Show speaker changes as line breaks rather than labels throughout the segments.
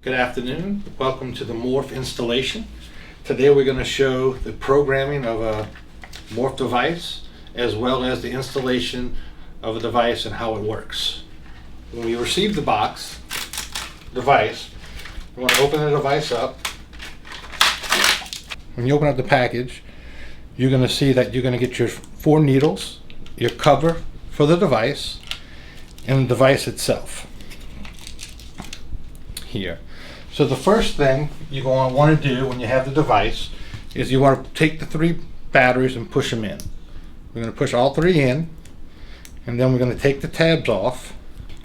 Good afternoon. Welcome to the Morph installation. Today we're going to show the programming of a Morph device as well as the installation of a device and how it works. When we receive the device, we want to open the device up. When you open up the package, you're going to see that you're going to get your 4 needles, your cover for the device, and the device itself here. So the first thing you're going to want to do when you have the device is you want to take the 3 batteries and push them in. We're going to push all 3 in, and then we're going to take the tabs off.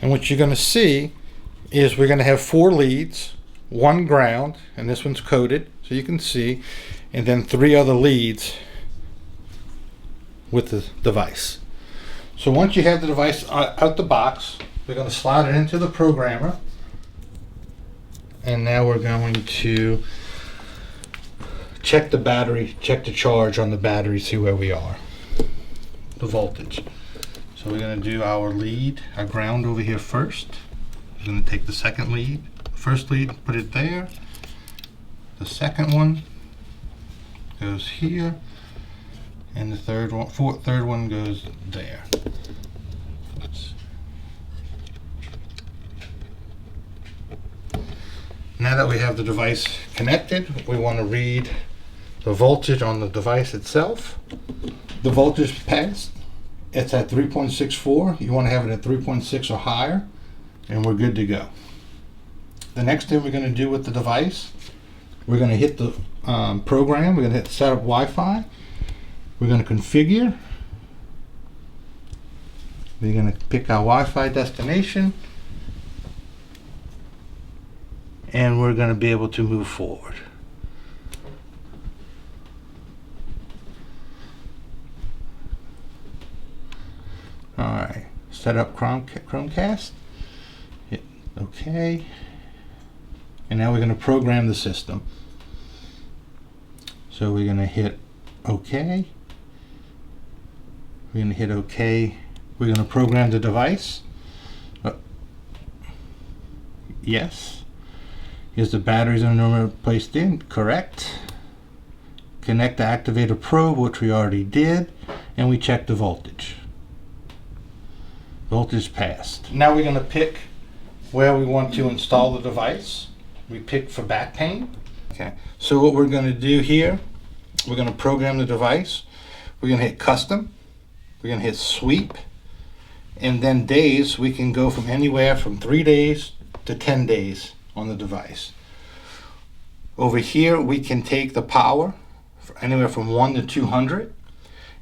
And what you're going to see is we're going to have 4 leads, 1 ground, and this one's coded so you can see, and then 3 other leads with the device. So once you have the device out the box, we're going to slide it into the programmer. And now we're going to check the battery, check the charge on the battery, see where we are, the voltage. So we're going to do our lead, our ground over here first. We're going to take the second lead, first lead, put it there. The second one goes here, and the third one goes there. Now that we have the device connected, we want to read the voltage on the device itself. The voltage passed. It's at 3.64. You want to have it at 3.6 or higher, and we're good to go. The next thing we're going to do with the device, we're going to hit the program. We're going to hit Setup Wi-Fi. We're going to configure. We're going to pick our Wi-Fi destination. And we're going to be able to move forward. All right, set up Chromecast. Hit OK. And now we're going to program the system. So we're going to hit OK. We're going to hit OK. We're going to program the device. Yes. Is the batteries in the number placed in? Correct. Connect the activator probe, which we already did, and we check the voltage. Voltage passed. Now we're going to pick where we want to install the device. We pick for back pain. Okay. So what we're going to do here, we're going to program the device. We're going to hit custom. We're going to hit sweep. And then days, we can go from anywhere from 3 days to 10 days on the device. Over here we can take the power anywhere from 1 to 200,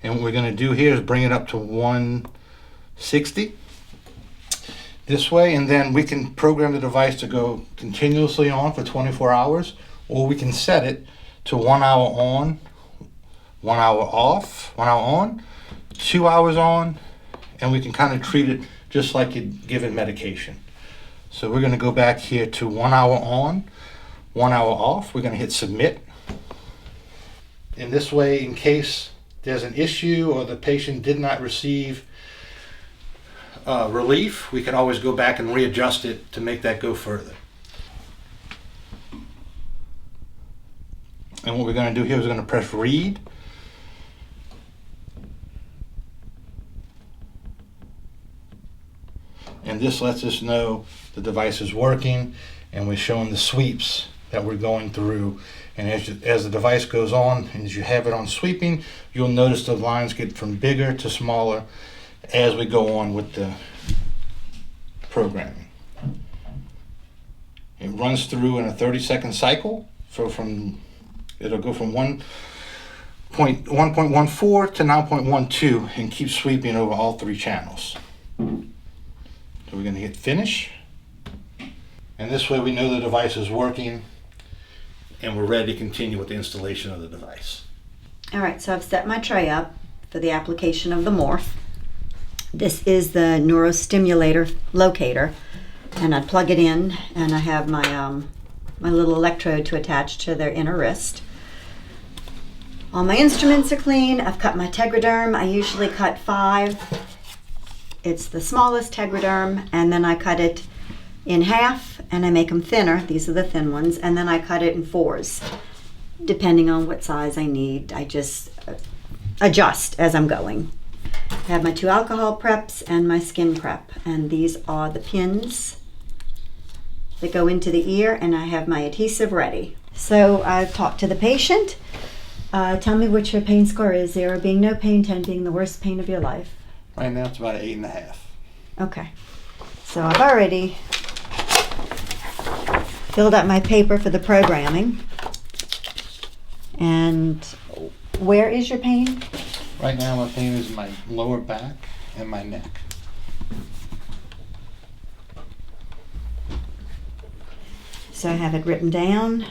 and what we're going to do here is bring it up to 160 this way, and then we can program the device to go continuously on for 24 hours, or we can set it to 1 hour on, 1 hour off, 1 hour on, 2 hours on, and we can kind of treat it just like you'd give it medication. So we're going to go back here to 1 hour on, 1 hour off. We're going to hit submit. In this way, in case there's an issue or the patient did not receive relief, we can always go back and readjust it to make that go further. And what we're going to do here is we're going to press read. And this lets us know the device is working, and we're showing the sweeps that we're going through. And as the device goes on, and as you have it on sweeping, you'll notice the lines get from bigger to smaller as we go on with the programming. It runs through in a 30-second cycle, so it'll go from 1.14 to 9.12 and keep sweeping over all 3 channels. So we're going to hit finish, and this way we know the device is working and we're ready to continue with the installation of the device.
All right, so I've set my tray up for the application of the Morph. This is the neurostimulator locator, and I plug it in, and I have my my little electrode to attach to their inner wrist. All my instruments are clean. I've cut my tegaderm. I usually cut 5. It's the smallest tegaderm, and then I cut it in half, and I make them thinner. These are the thin ones, and then I cut it in 4s. Depending on what size I need, I just adjust as I'm going. I have my 2 alcohol preps and my skin prep, and these are the pins that go into the ear, and I have my adhesive ready. So I've talked to the patient. Tell me what your pain score is. 0 being no pain, 10 being the worst pain of your life.
Right now it's about 8.5.
Okay. So I've already filled out my paper for the programming. And where is your pain?
Right now my pain is my lower back and my neck.
So I have it written down.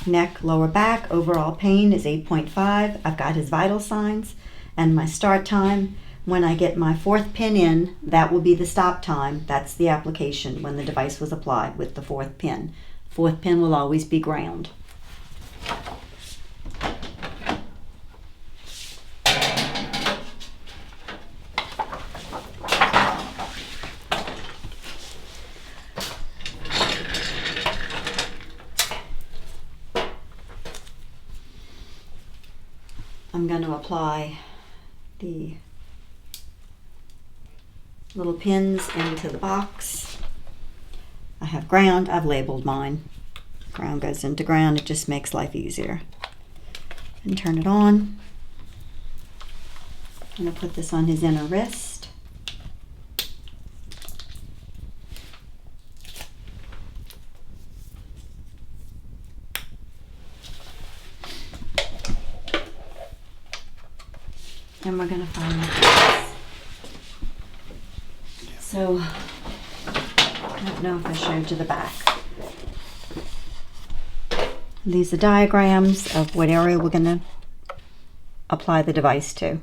Neck, lower back, overall pain is 8.5. I've got his vital signs and my start time. When I get my 4th pin in, that will be the stop time. That's the application when the device was applied with the 4th pin. 4th pin will always be ground. I'm going to apply the little pins into the box. I have ground. I've labeled mine. Ground goes into ground. It just makes life easier. And turn it on. I'm going to put this on his inner wrist. And we're going to find this. So, I don't know if I showed you the back. These are diagrams of what area we're going to apply the device to.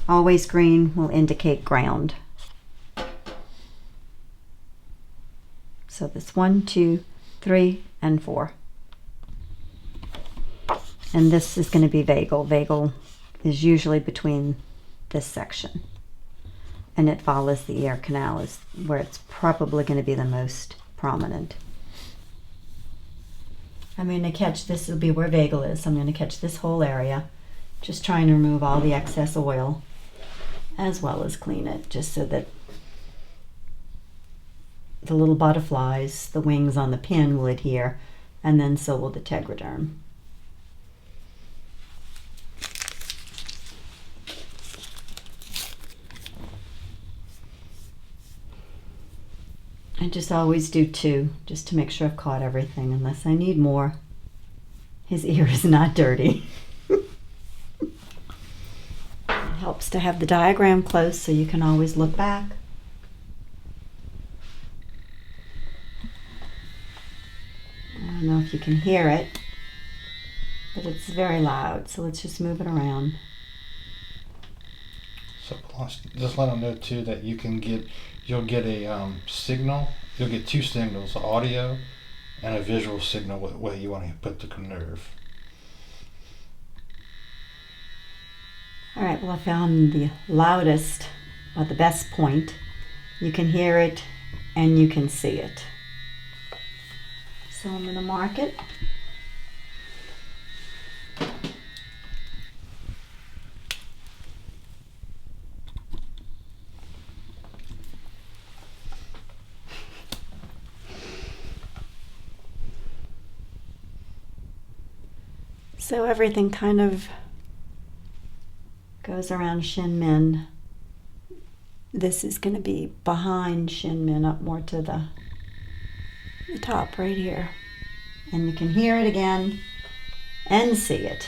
Always green will indicate ground. So this 1, 2, 3, and 4. And this is going to be vagal. Vagal is usually between this section. And it follows the ear canal, is where it's probably going to be the most prominent. I'm going to catch, this will be where vagal is. I'm going to catch this whole area, just trying to remove all the excess oil, as well as clean it, just so that the little butterflies, the wings on the pin will adhere, and then so will the tegaderm. I just always do 2, just to make sure I've caught everything, unless I need more. His ear is not dirty. It helps to have the diagram close so you can always look back. I don't know if you can hear it, but it's very loud, so let's just move it around.
So just let them know too that you'll get a signal. You'll get 2 signals: audio and a visual signal where you want to put the nerve.
All right, well, I found the loudest, or the best point. You can hear it and you can see it. So I'm going to mark it. So everything kind of goes around Shin Min. This is going to be behind Shin Min, up more to the top right here. And you can hear it again and see it.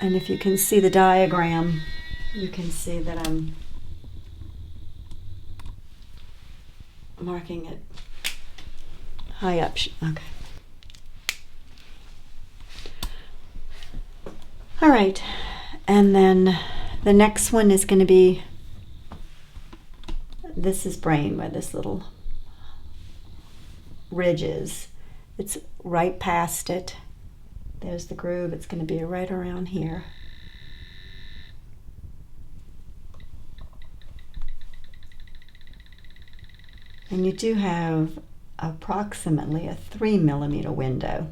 And if you can see the diagram, you can see that I'm marking it high up. Okay. All right, and then the next one is going to be, this is brain, where this little ridge is. It's right past it. There's the groove. It's going to be right around here. And you do have approximately a 3 mm window.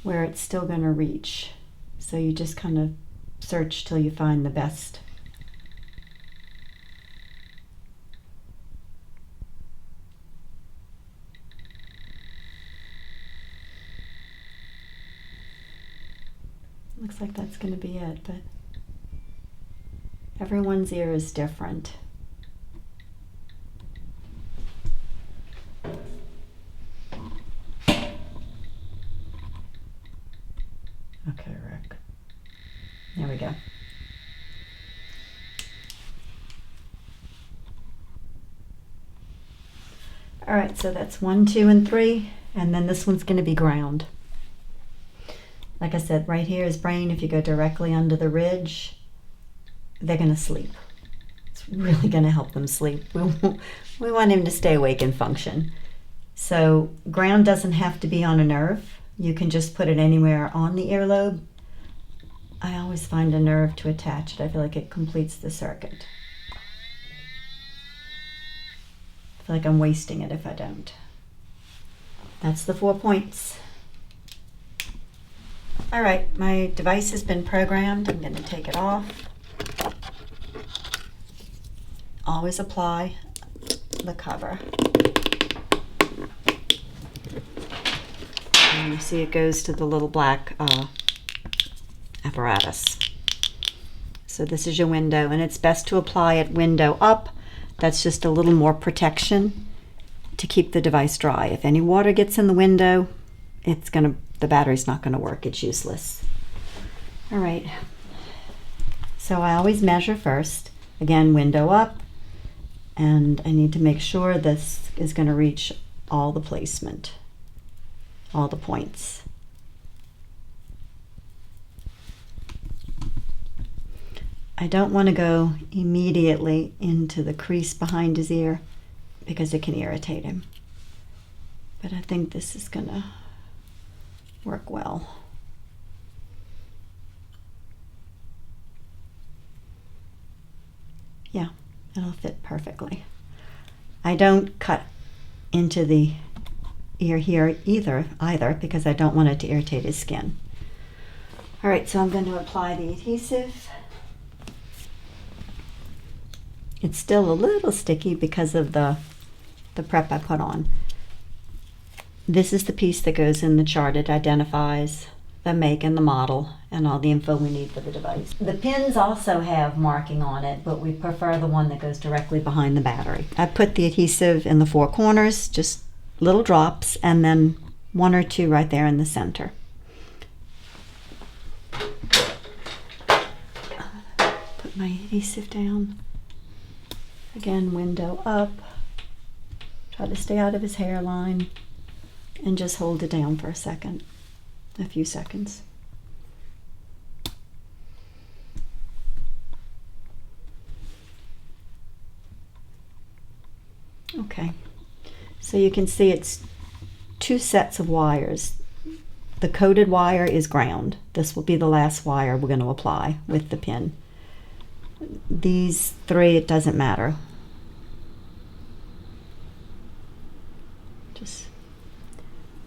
Where it's still going to reach. So you just kind of search till you find the best. Looks like that's going to be it, but everyone's ear is different. Okay, Rick. There we go. All right, so that's 1, 2, and 3, and then this one's going to be ground. Like I said, right here is brain. If you go directly under the ridge, they're going to sleep. It's really going to help them sleep. We want him to stay awake and function. So ground doesn't have to be on a nerve. You can just put it anywhere on the earlobe. I always find a nerve to attach it. I feel like it completes the circuit. I feel like I'm wasting it if I don't. That's the 4 points. All right, my device has been programmed. I'm going to take it off. Always apply the cover. And you see it goes to the little black apparatus. So this is your window, and it's best to apply it window up. That's just a little more protection to keep the device dry. If any water gets in the window, the battery's not going to work. It's useless. All right. So I always measure first. Again, window up, and I need to make sure this is going to reach all the placement, all the points. I don't want to go immediately into the crease behind his ear because it can irritate him. But I think this is going to work well. Yeah, it'll fit perfectly. I don't cut into the ear here either because I don't want it to irritate his skin. All right, so I'm going to apply the adhesive. It's still a little sticky because of the prep I put on. This is the piece that goes in the chart. It identifies the make and the model and all the info we need for the device. The pins also have marking on it, but we prefer the one that goes directly behind the battery. I put the adhesive in the 4 corners, just little drops, and then 1 or 2 right there in the center. Put my adhesive down. Again, window up. Try to stay out of his hairline and just hold it down for a few seconds. Okay, so you can see it's 2 sets of wires. The coated wire is ground. This will be the last wire we're going to apply with the pin. These 3, it doesn't matter. Just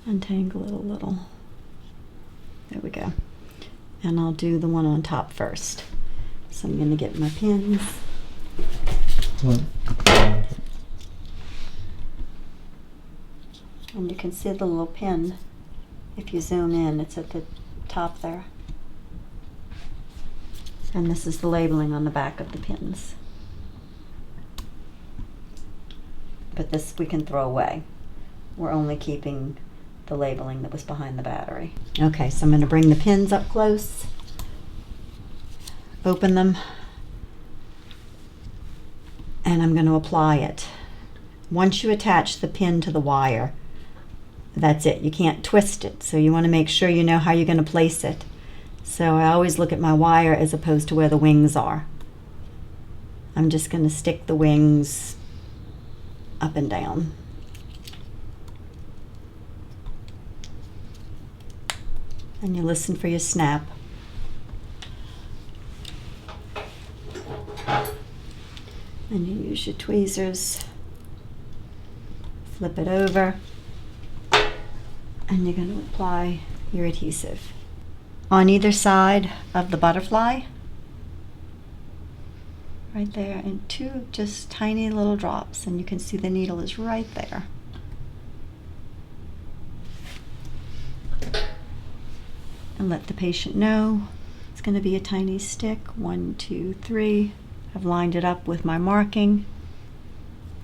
untangle it a little. There we go. And I'll do the one on top first. So I'm going to get my pins. And you can see the little pin. If you zoom in, it's at the top there. And this is the labeling on the back of the pins. But this we can throw away. We're only keeping the labeling that was behind the battery. Okay, so I'm going to bring the pins up close, open them, and I'm going to apply it. Once you attach the pin to the wire, that's it. You can't twist it, so you want to make sure you know how you're going to place it. So I always look at my wire as opposed to where the wings are. I'm just going to stick the wings up and down. And you listen for your snap. And you use your tweezers, flip it over, and you're going to apply your adhesive on either side of the butterfly, right there, and 2 just tiny little drops, and you can see the needle is right there. And let the patient know it's going to be a tiny stick. 1, 2, 3. I've lined it up with my marking,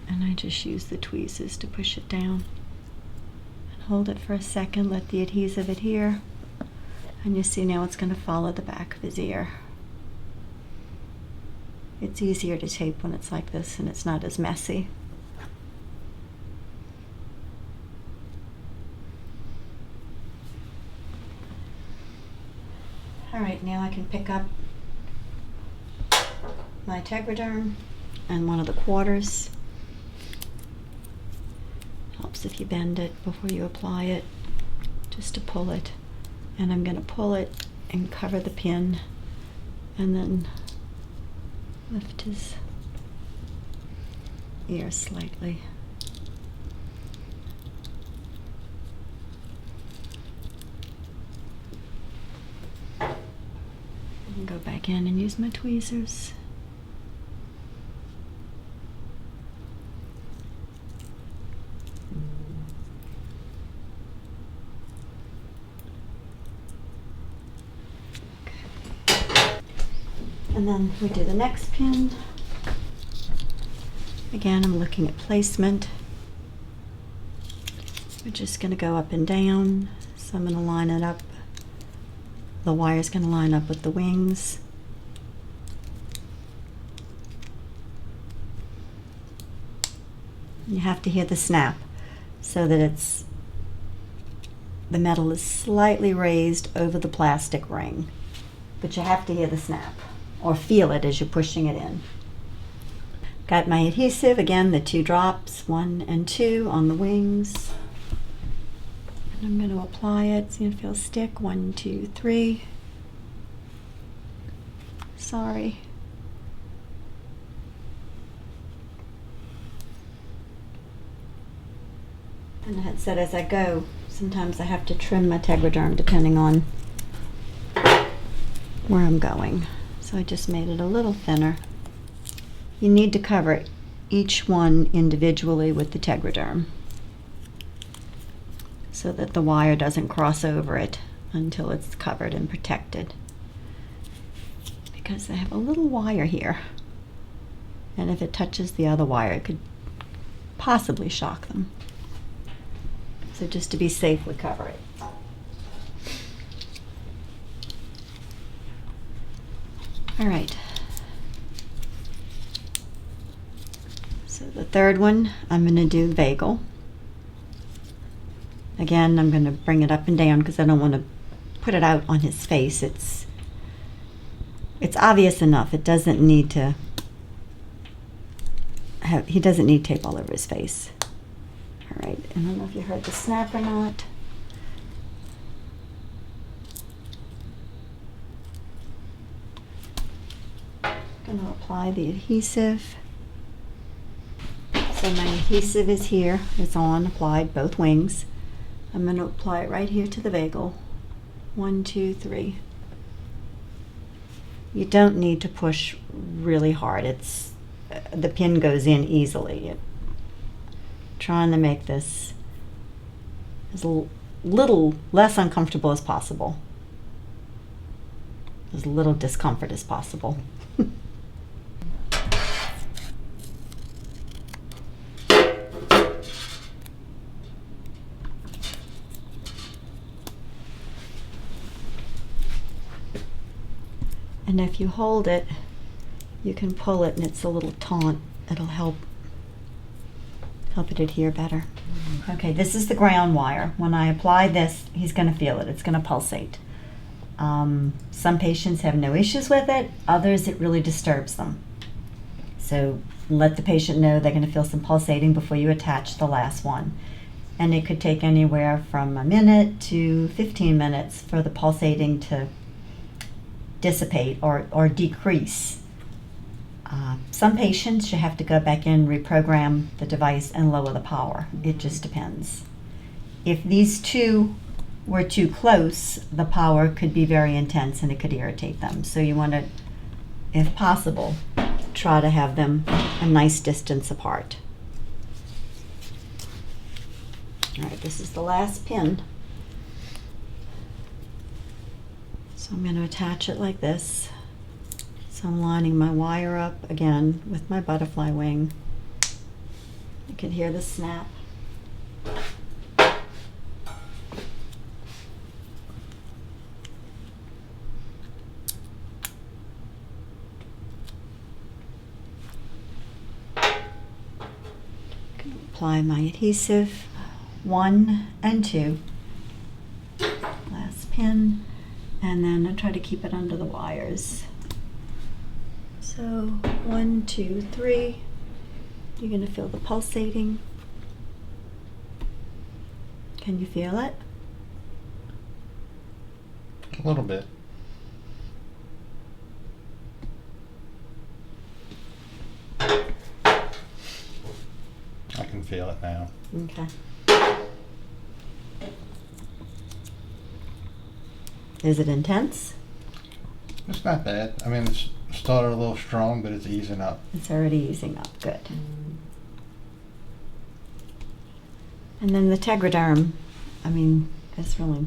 and I just use the tweezers to push it down. And hold it for a second, let the adhesive adhere, and you see now it's going to follow the back of his ear. It's easier to tape when it's like this and it's not as messy. All right, now I can pick up my Tegaderm and one of the quarters. Helps if you bend it before you apply it, just to pull it. And I'm going to pull it and cover the pin, and then lift his ear slightly. And go back in and use my tweezers. And then we do the next pin. Again, I'm looking at placement. We're just going to go up and down. So I'm going to line it up. The wire's going to line up with the wings. You have to hear the snap so that the metal is slightly raised over the plastic ring. But you have to hear the snap, or feel it as you're pushing it in. Got my adhesive, again, the 2 drops, 1 and 2 on the wings. And I'm going to apply it. It's going to feel stick. 1, 2, 3. Sorry. And I had said as I go, sometimes I have to trim my Tegaderm depending on where I'm going. So I just made it a little thinner. You need to cover each one individually with the Tegaderm so that the wire doesn't cross over it until it's covered and protected. Because I have a little wire here, and if it touches the other wire, it could possibly shock them. So just to be safe, we cover it. All right. So the third one, I'm going to do vagal. Again, I'm going to bring it up and down because I don't want to put it out on his face. It's obvious enough. It doesn't need to have, he doesn't need tape all over his face. All right, I don't know if you heard the snap or not. I'm going to apply the adhesive. So my adhesive is here. It's on, applied, both wings. I'm going to apply it right here to the vagal. 1, 2, 3. You don't need to push really hard. The pin goes in easily. Trying to make this as little less uncomfortable as possible. As little discomfort as possible. And if you hold it, you can pull it, and it's a little taut. It'll help it adhere better. Okay, this is the ground wire. When I apply this, he's going to feel it. It's going to pulsate. Some patients have no issues with it. Others, it really disturbs them. So let the patient know they're going to feel some pulsating before you attach the last one. And it could take anywhere from a minute to 15 minutes for the pulsating to dissipate or decrease. Some patients, you have to go back in, reprogram the device, and lower the power. It just depends. If these two were too close, the power could be very intense and it could irritate them. So you want to, if possible, try to have them a nice distance apart. All right, this is the last pin. So I'm going to attach it like this. So I'm lining my wire up again with my butterfly wing. You can hear the snap. Apply my adhesive, 1 and 2. Last pin, and then I try to keep it under the wires. So 1, 2, 3. You're going to feel the pulsating. Can you feel it?
A little bit. I can feel it now.
Okay. Is it intense?
It's not bad. I mean, it's started a little strong, but it's easing up.
It's already easing up. Good. And then the Tegaderm, I mean, there's really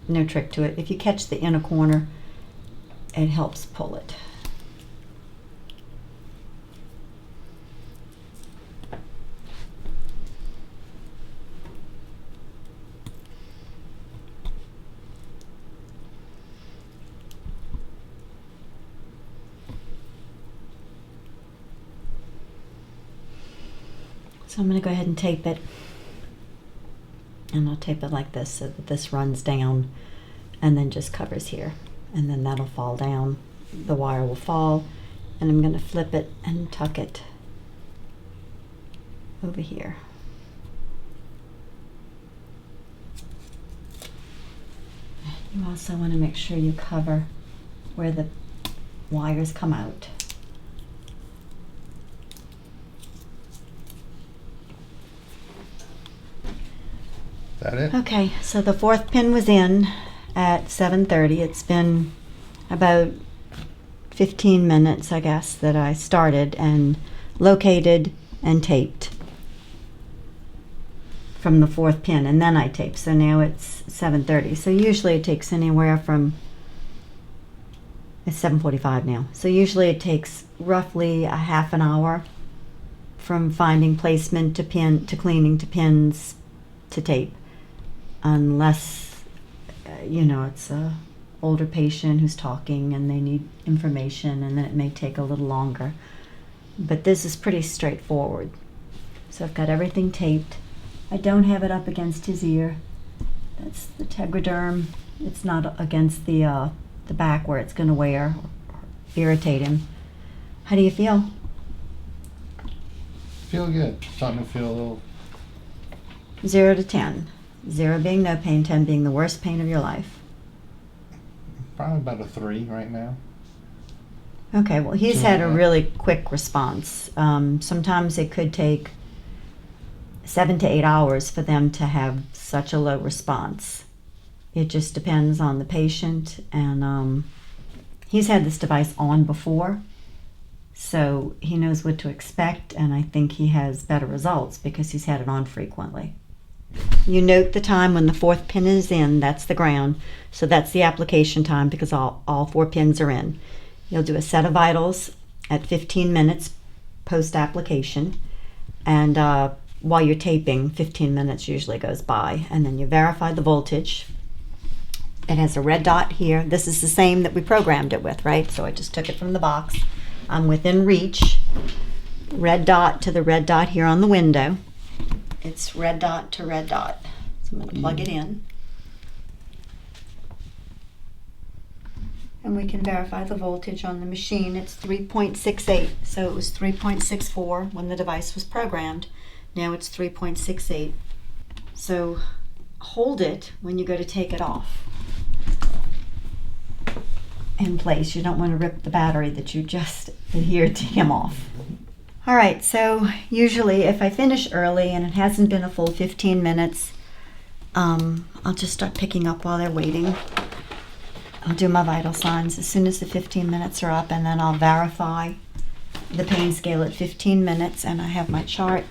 no trick to it. If you catch the inner corner, it helps pull it. So I'm going to go ahead and tape it. And I'll tape it like this so that this runs down and then just covers here. And then that'll fall down. The wire will fall. And I'm going to flip it and tuck it over here. You also want to make sure you cover where the wires come out.
That it?
Okay, so the 4th pin was in at 7:30. It's been about 15 minutes, I guess, that I started and located and taped from the 4th pin, and then I taped. So now it's 7:30. So usually it takes anywhere from, it's 7:45 now. So usually it takes roughly a half an hour from finding placement to pin to cleaning to pins to tape. Unless, it's a older patient who's talking and they need information, and then it may take a little longer. But this is pretty straightforward. So I've got everything taped. I don't have it up against his ear. That's the Tegaderm. It's not against the back where it's going to wear or irritate him. How do you feel?
Feel good. Starting to feel a little.
0 to 10. 0 being no pain, 10 being the worst pain of your life.
Probably about a 3 right now.
Okay, well, he's had a really quick response. Sometimes it could take 7 to 8 hours for them to have such a low response. It just depends on the patient, and he's had this device on before, so he knows what to expect, and I think he has better results because he's had it on frequently. You note the time when the 4th pin is in, that's the ground, so that's the application time because all 4 pins are in. You'll do a set of vitals at 15 minutes post-application, and while you're taping, 15 minutes usually goes by, and then you verify the voltage. It has a red dot here. This is the same that we programmed it with, right? So I just took it from the box. I'm within reach. Red dot to the red dot here on the window. It's red dot to red dot. So I'm going to plug it in. And we can verify the voltage on the machine. It's 3.68. So it was 3.64 when the device was programmed. Now it's 3.68. So hold it when you go to take it off. in place. You don't want to rip the battery that you just adhered to him off. All right, so usually if I finish early and it hasn't been a full 15 minutes, I'll just start picking up while they're waiting. I'll do my vital signs as soon as the 15 minutes are up, and then I'll verify the pain scale at 15 minutes, and I have my chart.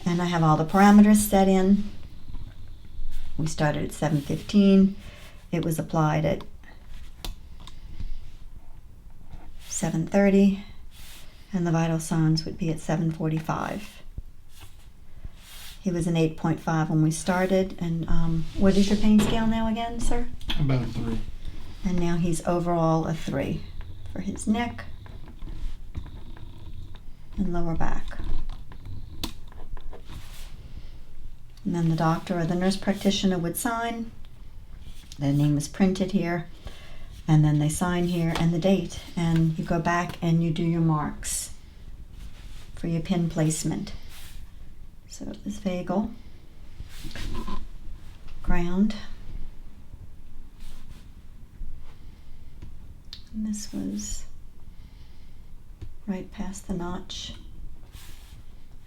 And I have all the parameters set in. We started at 7:15. It was applied at 7:30, and the vital signs would be at 7:45. He was an 8.5 when we started, and what is your pain scale now again, sir?
About a 3.
And now he's overall a 3 for his neck and lower back. And then the doctor or the nurse practitioner would sign. Their name is printed here. And then they sign here and the date. And you go back and you do your marks for your pin placement. So it was vagal, ground. And this was right past the notch.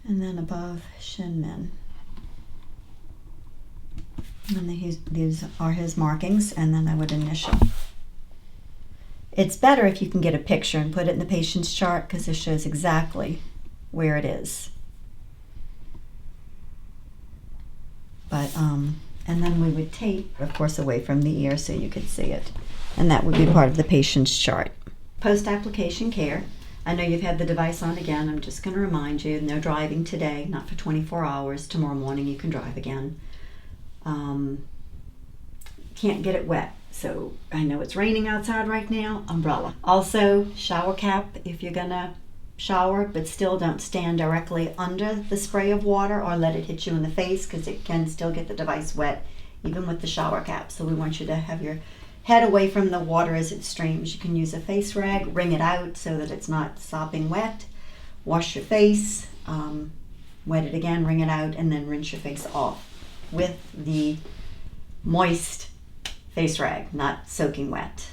And then above shin min. And these are his markings, and then I would initial. It's better if you can get a picture and put it in the patient's chart, because it shows exactly where it is. But, and then we would tape, of course, away from the ear so you could see it. And that would be part of the patient's chart. Post-application care. I know you've had the device on again. I'm just going to remind you, no driving today, not for 24 hours. Tomorrow morning you can drive again. Can't get it wet, so I know it's raining outside right now. Umbrella. Also, shower cap if you're gonna shower, but still don't stand directly under the spray of water or let it hit you in the face, because it can still get the device wet even with the shower cap. So we want you to have your head away from the water as it streams. You can use a face rag, wring it out so that it's not sopping wet. Wash your face, wet it again, wring it out, and then rinse your face off with the moist face rag, not soaking wet.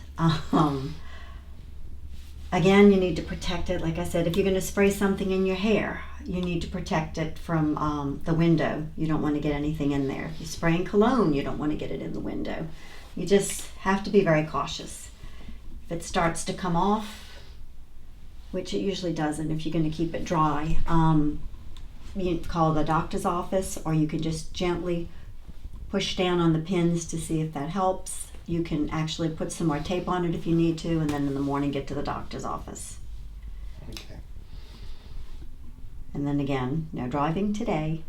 Again, you need to protect it. Like I said, if you're going to spray something in your hair, you need to protect it from the window. You don't want to get anything in there. If you're spraying cologne, you don't want to get it in the window. You just have to be very cautious. If it starts to come off, which it usually doesn't if you're going to keep it dry, you can call the doctor's office, or you can just gently push down on the pins to see if that helps. You can actually put some more tape on it if you need to, and then in the morning get to the doctor's office.
Okay.
And then again, no driving today.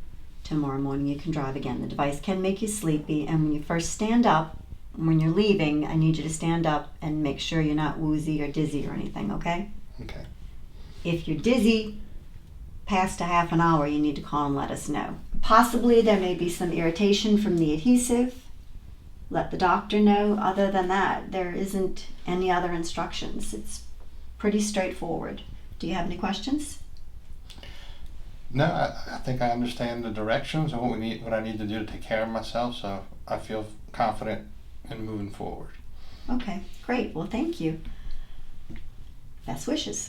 Tomorrow morning you can drive again. The device can make you sleepy, and when you first stand up, when you're leaving, I need you to stand up and make sure you're not woozy or dizzy or anything, okay?
Okay.
If you're dizzy past a half an hour, you need to call and let us know. Possibly there may be some irritation from the adhesive. Let the doctor know. Other than that, there isn't any other instructions. It's pretty straightforward. Do you have any questions?
No, I think I understand the directions and what I need to do to take care of myself, so I feel confident in moving forward.
Okay, great. Well, thank you. Best wishes.